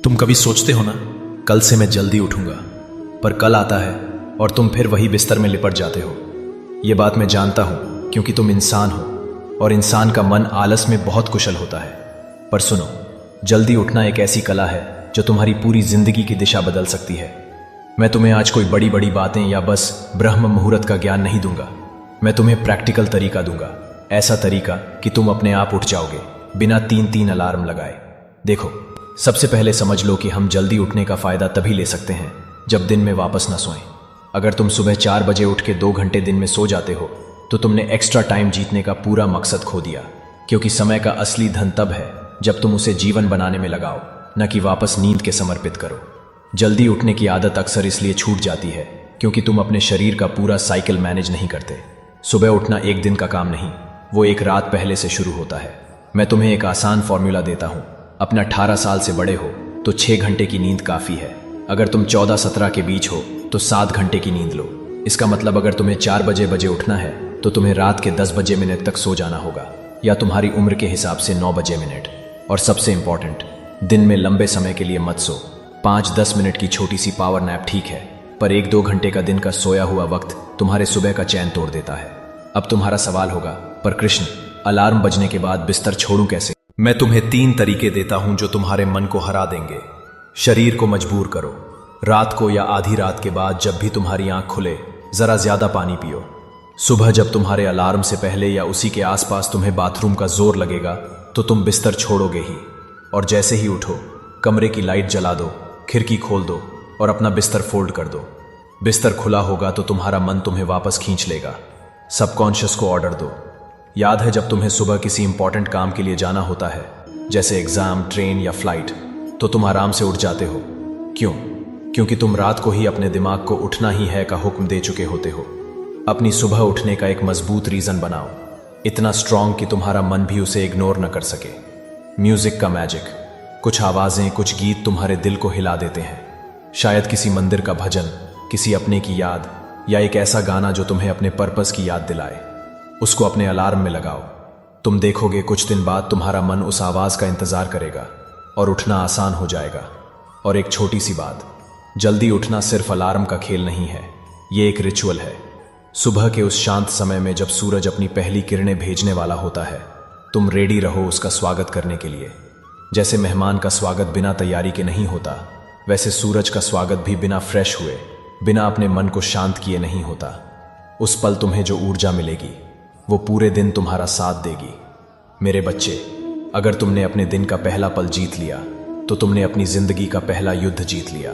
तुम कभी सोचते हो ना, कल से मैं जल्दी उठूंगा, पर कल आता है और तुम फिर वही बिस्तर में लिपट जाते हो। ये बात मैं जानता हूं क्योंकि तुम इंसान हो और इंसान का मन आलस में बहुत कुशल होता है। पर सुनो, जल्दी उठना एक ऐसी कला है जो तुम्हारी पूरी जिंदगी की दिशा बदल सकती है। मैं तुम्हें आज कोई बड़ी बड़ी बातें या बस ब्रह्म मुहूर्त का ज्ञान नहीं दूंगा। मैं तुम्हें प्रैक्टिकल तरीका दूंगा, ऐसा तरीका कि तुम अपने आप उठ जाओगे बिना 3-3 अलार्म लगाए। देखो, सबसे पहले समझ लो कि हम जल्दी उठने का फायदा तभी ले सकते हैं जब दिन में वापस ना सोएं। अगर तुम सुबह 4 बजे उठ के 2 घंटे दिन में सो जाते हो तो तुमने एक्स्ट्रा टाइम जीतने का पूरा मकसद खो दिया, क्योंकि समय का असली धन तब है जब तुम उसे जीवन बनाने में लगाओ, न कि वापस नींद के समर्पित करो। जल्दी उठने की आदत अक्सर इसलिए छूट जाती है क्योंकि तुम अपने शरीर का पूरा साइकिल मैनेज नहीं करते। सुबह उठना एक दिन का काम नहीं, वो एक रात पहले से शुरू होता है। मैं तुम्हें एक आसान फॉर्मूला देता हूं। अपने 18 साल से बड़े हो तो 6 घंटे की नींद काफी है। अगर तुम 14-17 के बीच हो तो 7 घंटे की नींद लो। इसका मतलब अगर तुम्हें 4 बजे उठना है तो तुम्हें रात के 10 बजे मिनट तक सो जाना होगा, या तुम्हारी उम्र के हिसाब से 9 बजे मिनट। और सबसे इंपॉर्टेंट, दिन में लंबे समय के लिए मत सो। 5-10 मिनट की छोटी सी पावर नैप ठीक है, पर 1-2 घंटे का दिन का सोया हुआ वक्त तुम्हारे सुबह का चैन तोड़ देता है। अब तुम्हारा सवाल होगा, पर कृष्ण, अलार्म बजने के बाद बिस्तर छोड़ूं कैसे? मैं तुम्हें 3 तरीके देता हूं जो तुम्हारे मन को हरा देंगे। शरीर को मजबूर करो। रात को या आधी रात के बाद जब भी तुम्हारी आंख खुले, जरा ज्यादा पानी पियो। सुबह जब तुम्हारे अलार्म से पहले या उसी के आसपास तुम्हें बाथरूम का जोर लगेगा तो तुम बिस्तर छोड़ोगे ही। और जैसे ही उठो, कमरे की लाइट जला दो, खिड़की खोल दो और अपना बिस्तर फोल्ड कर दो। बिस्तर खुला होगा तो तुम्हारा मन तुम्हें वापस खींच लेगा। सबकॉन्शियस को ऑर्डर दो। याद है जब तुम्हें सुबह किसी इंपॉर्टेंट काम के लिए जाना होता है, जैसे एग्जाम, ट्रेन या फ्लाइट, तो तुम आराम से उठ जाते हो। क्यों? क्योंकि तुम रात को ही अपने दिमाग को उठना ही है का हुक्म दे चुके होते हो। अपनी सुबह उठने का एक मजबूत रीजन बनाओ, इतना स्ट्रांग कि तुम्हारा मन भी उसे इग्नोर न कर सके। म्यूजिक का मैजिक। कुछ आवाजें, कुछ गीत तुम्हारे दिल को हिला देते हैं। शायद किसी मंदिर का भजन, किसी अपने की याद, या एक ऐसा गाना जो तुम्हें अपने पर्पस की याद दिलाए। उसको अपने अलार्म में लगाओ। तुम देखोगे कुछ दिन बाद तुम्हारा मन उस आवाज का इंतजार करेगा और उठना आसान हो जाएगा। और एक छोटी सी बात, जल्दी उठना सिर्फ अलार्म का खेल नहीं है, ये एक रिचुअल है। सुबह के उस शांत समय में जब सूरज अपनी पहली किरणें भेजने वाला होता है, तुम रेडी रहो उसका स्वागत करने के लिए। जैसे मेहमान का स्वागत बिना तैयारी के नहीं होता, वैसे सूरज का स्वागत भी बिना फ्रेश हुए, बिना अपने मन को शांत किए नहीं होता। उस पल तुम्हें जो ऊर्जा मिलेगी वो पूरे दिन तुम्हारा साथ देगी। मेरे बच्चे, अगर तुमने अपने दिन का पहला पल जीत लिया तो तुमने अपनी जिंदगी का पहला युद्ध जीत लिया।